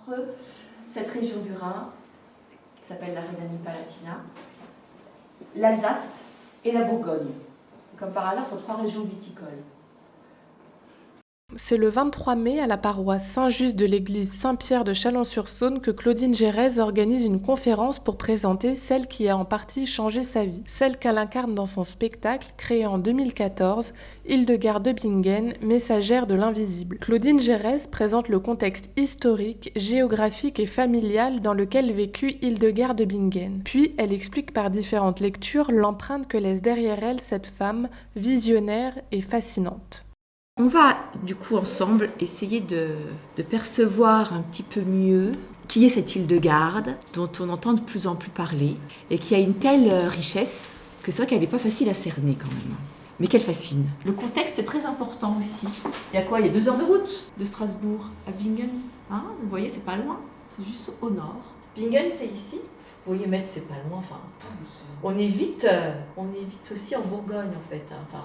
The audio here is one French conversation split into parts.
entre cette région du Rhin, qui s'appelle la Rhénanie-Palatinat, l'Alsace et la Bourgogne. Comme par hasard, ce sont 3 régions viticoles. C'est le 23 mai à la paroisse Saint-Just de l'église Saint-Pierre de Chalon-sur-Saône que Claudine Gérès organise une conférence pour présenter celle qui a en partie changé sa vie, celle qu'elle incarne dans son spectacle créé en 2014, Hildegard de Bingen, messagère de l'invisible. Claudine Gérès présente le contexte historique, géographique et familial dans lequel vécut Hildegard de Bingen. Puis elle explique par différentes lectures l'empreinte que laisse derrière elle cette femme visionnaire et fascinante. On va du coup ensemble essayer de percevoir un petit peu mieux qui est cette Hildegard dont on entend de plus en plus parler et qui a une telle richesse que c'est vrai qu'elle n'est pas facile à cerner quand même. Mais qu'elle fascine. Le contexte est très important aussi. Il y a quoi ? Il y a 2 heures de route de Strasbourg à Bingen. Hein ? Vous voyez, c'est pas loin. C'est juste au nord. Bingen, c'est ici. Vous voyez, Metz, c'est pas loin. Enfin, on est vite aussi en Bourgogne en fait. Enfin,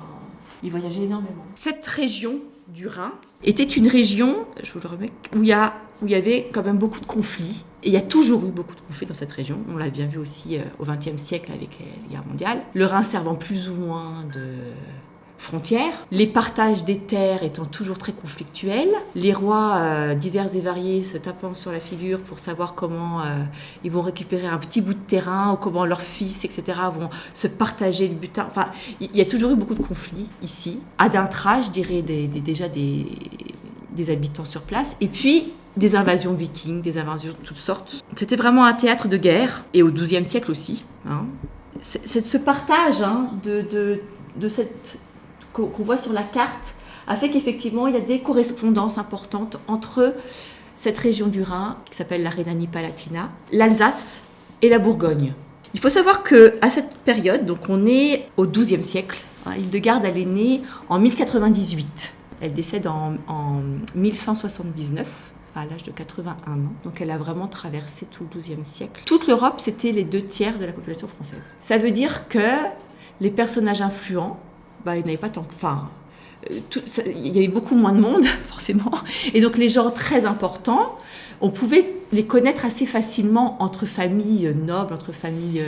il voyageait énormément. Cette région du Rhin était une région, je vous le remets, où il y avait quand même beaucoup de conflits. Et il y a toujours eu beaucoup de conflits dans cette région. On l'a bien vu aussi au XXe siècle avec les guerres mondiales. Le Rhin servant plus ou moins de frontières, les partages des terres étant toujours très conflictuels, les rois divers et variés se tapant sur la figure pour savoir comment ils vont récupérer un petit bout de terrain ou comment leurs fils, etc. vont se partager le butin. Enfin, il y a toujours eu beaucoup de conflits ici, à d'intra, je dirais déjà des habitants sur place, et puis des invasions vikings, des invasions de toutes sortes. C'était vraiment un théâtre de guerre, et au XIIe siècle aussi. Hein. C'est ce partage de cette qu'on voit sur la carte a fait qu'effectivement il y a des correspondances importantes entre cette région du Rhin qui s'appelle la Rhénanie-Palatinat, l'Alsace et la Bourgogne. Il faut savoir qu'à cette période, donc on est au XIIe siècle, Hildegard elle est née en 1098, elle décède en 1179 à l'âge de 81 ans. Donc elle a vraiment traversé tout le XIIe siècle. Toute l'Europe, c'était les 2/3 de la population française. Ça veut dire que les personnages influents, il n'y avait pas tant... il y avait beaucoup moins de monde, forcément. Et donc les gens très importants, on pouvait les connaître assez facilement entre familles nobles, entre familles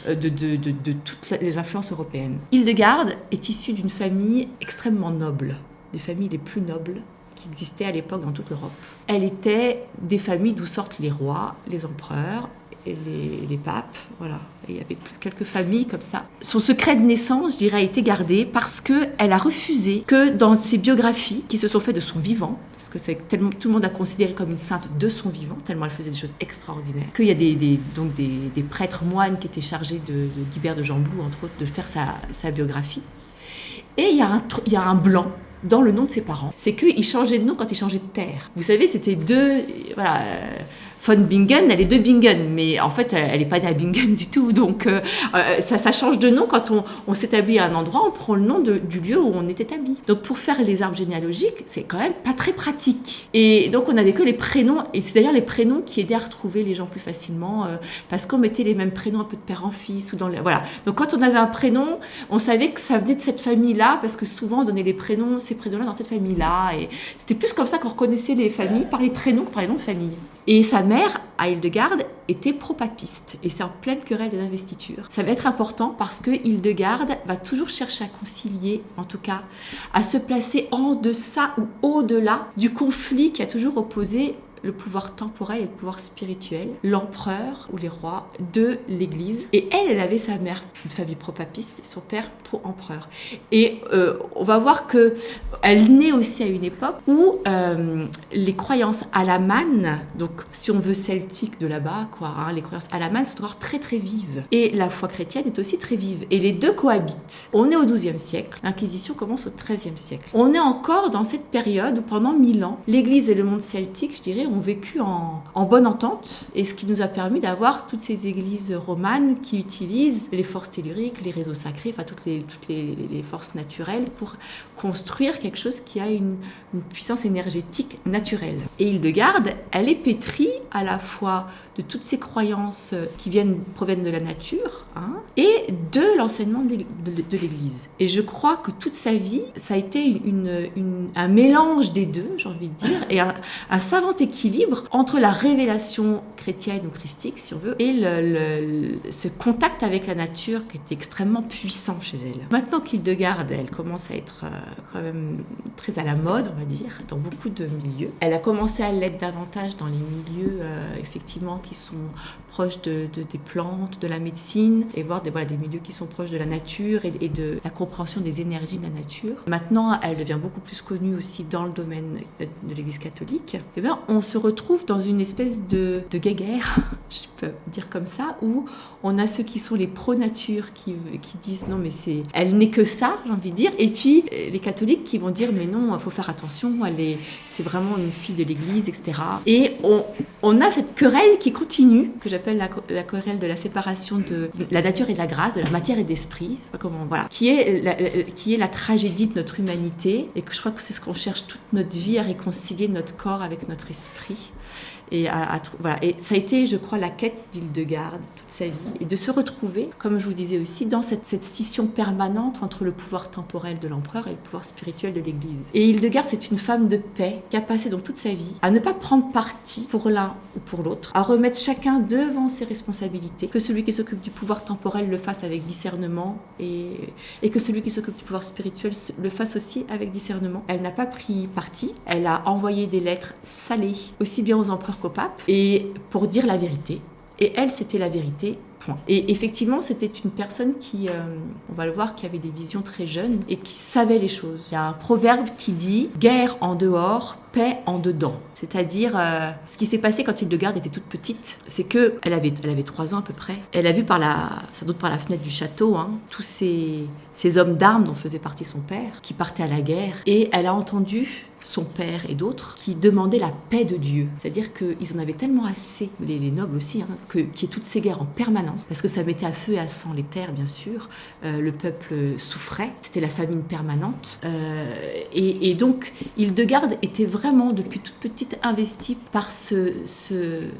de toutes les influences européennes. Hildegard est issue d'une famille extrêmement noble, des familles les plus nobles qui existaient à l'époque dans toute l'Europe. Elle était des familles d'où sortent les rois, les empereurs, et les papes, voilà. Et il y avait quelques familles comme ça. Son secret de naissance, je dirais, a été gardé parce qu'elle a refusé que dans ses biographies, qui se sont faites de son vivant, parce que tout le monde a considéré comme une sainte de son vivant, tellement elle faisait des choses extraordinaires, qu'il y a des prêtres moines qui étaient chargés de Guibert de Gemblou, entre autres, de faire sa biographie. Et il y a un blanc dans le nom de ses parents. C'est qu'ils changeaient de nom quand ils changeaient de terre. Vous savez, c'était von Bingen, elle est de Bingen, mais en fait, elle n'est pas née à Bingen du tout. Donc, ça change de nom quand on s'établit à un endroit, on prend le nom du lieu où on est établi. Donc, pour faire les arbres généalogiques, c'est quand même pas très pratique. Et donc, on n'avait que les prénoms, et c'est d'ailleurs les prénoms qui aidaient à retrouver les gens plus facilement, parce qu'on mettait les mêmes prénoms un peu de père en fils. Voilà. Donc, quand on avait un prénom, on savait que ça venait de cette famille-là, parce que souvent, on donnait ces prénoms-là dans cette famille-là. Et c'était plus comme ça qu'on reconnaissait les familles, par les prénoms que par les noms de famille. Et sa mère, Hildegard, était pro-papiste. Et c'est en pleine querelle des investitures. Ça va être important parce que Hildegard va toujours chercher à concilier, en tout cas, à se placer en deçà ou au-delà du conflit qui a toujours opposé le pouvoir temporel et le pouvoir spirituel, l'empereur ou les rois de l'Église. Et elle avait sa mère, une famille pro-papiste, et son père pro-empereur. Et on va voir qu'elle naît aussi à une époque où les croyances alamanes, donc si on veut celtique de là-bas, les croyances alamanes sont encore très très vives. Et la foi chrétienne est aussi très vive. Et les deux cohabitent. On est au XIIe siècle, l'Inquisition commence au XIIIe siècle. On est encore dans cette période où pendant 1000 ans, l'Église et le monde celtique, je dirais, ont vécu en bonne entente, et ce qui nous a permis d'avoir toutes ces églises romanes qui utilisent les forces telluriques, les réseaux sacrés, enfin toutes les forces naturelles pour construire quelque chose qui a une puissance énergétique naturelle. Et Hildegard, elle est pétrie à la fois de toutes ces croyances qui proviennent de la nature, et de l'enseignement de l'Église. Et je crois que toute sa vie, ça a été un mélange des deux, j'ai envie de dire, et un savant équilibre entre la révélation chrétienne ou christique, si on veut, et ce contact avec la nature qui était extrêmement puissant chez elle. Maintenant qu'Hildegarde, elle commence à être quand même très à la mode, on va dire, dans beaucoup de milieux. Elle a commencé à l'être davantage dans les milieux, effectivement, qui sont proches des plantes, de la médecine, et voir des milieux qui sont proches de la nature et de la compréhension des énergies de la nature. Maintenant, elle devient beaucoup plus connue aussi dans le domaine de l'Église catholique. Eh bien, on se retrouve dans une espèce de guéguerre, je peux dire comme ça, où on a ceux qui sont les pro-nature qui disent non, mais elle n'est que ça, j'ai envie de dire, et puis les catholiques qui vont dire mais non, il faut faire attention, c'est vraiment une fille de l'Église, etc. Et on a cette querelle qui continue, que j'appelle la querelle de la séparation de la nature et de la grâce, de la matière et de l'esprit, qui est la tragédie de notre humanité, et que je crois que c'est ce qu'on cherche toute notre vie, à réconcilier notre corps avec notre esprit. Et ça a été, je crois, la quête d'Hildegarde toute sa vie, et de se retrouver, comme je vous disais aussi, dans cette scission permanente entre le pouvoir temporel de l'empereur et le pouvoir spirituel de l'Église. Et Hildegarde, c'est une femme de paix qui a passé donc toute sa vie à ne pas prendre parti pour l'un ou pour l'autre, à remettre chacun devant ses responsabilités, que celui qui s'occupe du pouvoir temporel le fasse avec discernement, et que celui qui s'occupe du pouvoir spirituel le fasse aussi avec discernement. Elle n'a pas pris parti, elle a envoyé des lettres salées, aussi bien aux empereurs qu'au pape, et pour dire la vérité. Et elle, c'était la vérité, point. Et effectivement, c'était une personne qui, on va le voir, qui avait des visions très jeunes et qui savait les choses. Il y a un proverbe qui dit « guerre en dehors, paix en dedans ». C'est-à-dire, ce qui s'est passé quand Hildegarde était toute petite, c'est qu'elle avait 3 ans à peu près. Elle a vu sans doute par la fenêtre du château, tous ces hommes d'armes dont faisait partie son père, qui partaient à la guerre. Et elle a entendu son père et d'autres, qui demandaient la paix de Dieu. C'est-à-dire qu'ils en avaient tellement assez, les nobles aussi, qu'il y ait toutes ces guerres en permanence, parce que ça mettait à feu et à sang les terres, bien sûr. Le peuple souffrait, c'était la famine permanente. Et donc, Hildegarde était vraiment, depuis toute petite, investie par ce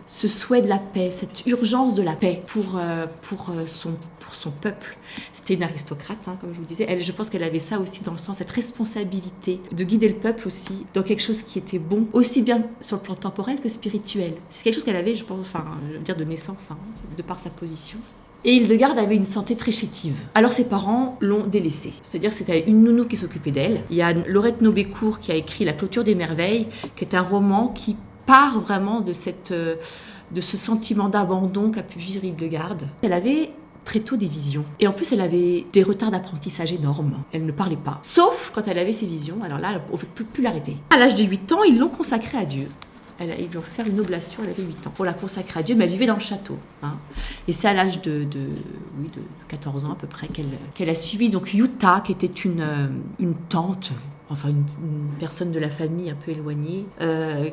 souhait de la paix, cette urgence de la paix pour son peuple. C'était une aristocrate, comme je vous disais. Je pense qu'elle avait ça aussi dans le sens, cette responsabilité de guider le peuple aussi dans quelque chose qui était bon, aussi bien sur le plan temporel que spirituel. C'est quelque chose qu'elle avait, je pense, de naissance, de par sa position. Et Hildegarde avait une santé très chétive. Alors ses parents l'ont délaissée. C'est-à-dire que c'était une nounou qui s'occupait d'elle. Il y a Laurette Nobécourt qui a écrit La clôture des merveilles, qui est un roman qui part vraiment de ce sentiment d'abandon qu'a pu vivre Hildegarde. Elle avait très tôt des visions. Et en plus, elle avait des retards d'apprentissage énormes. Elle ne parlait pas. Sauf quand elle avait ses visions. Alors là, on ne peut plus l'arrêter. À l'âge de 8 ans, ils l'ont consacrée à Dieu. Ils lui ont fait faire une oblation, elle avait 8 ans, pour la consacrer à Dieu, mais elle vivait dans le château. Et c'est à l'âge de 14 ans à peu près qu'elle a suivi donc Yuta, qui était une tante, enfin une personne de la famille un peu éloignée,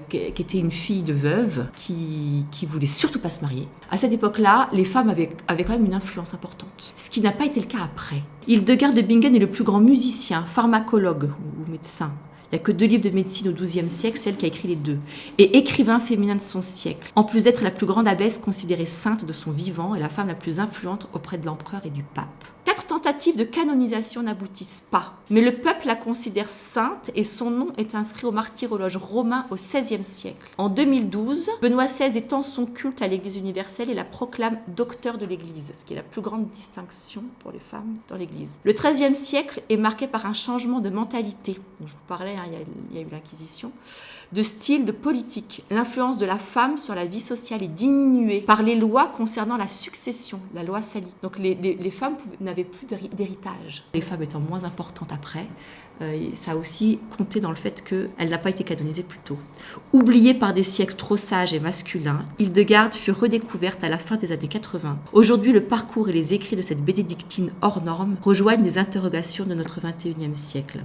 qui était une fille de veuve, qui voulait surtout pas se marier. À cette époque-là, les femmes avaient quand même une influence importante, ce qui n'a pas été le cas après. Hildegarde de Bingen est le plus grand musicien, pharmacologue ou médecin. Il n'y a que 2 livres de médecine au XIIe siècle, c'est elle qui a écrit les 2. Et écrivain féminin de son siècle. En plus d'être la plus grande abbesse considérée sainte de son vivant et la femme la plus influente auprès de l'empereur et du pape. 4 tentatives de canonisation n'aboutissent pas. Mais le peuple la considère sainte et son nom est inscrit au martyrologe romain au XVIe siècle. En 2012, Benoît XVI étend son culte à l'Église universelle et la proclame docteur de l'Église, ce qui est la plus grande distinction pour les femmes dans l'Église. Le XIIIe siècle est marqué par un changement de mentalité, dont je vous parlais, il y a eu l'Inquisition, de style, de politique. L'influence de la femme sur la vie sociale est diminuée par les lois concernant la succession, la loi Sali. Donc les femmes n'avaient plus d'héritage. Les femmes étant moins importantes après, ça a aussi compté dans le fait qu'elle n'a pas été canonisée plus tôt. Oubliée par des siècles trop sages et masculins, Hildegarde fut redécouverte à la fin des années 80. Aujourd'hui, le parcours et les écrits de cette bénédictine hors norme rejoignent les interrogations de notre XXIe siècle.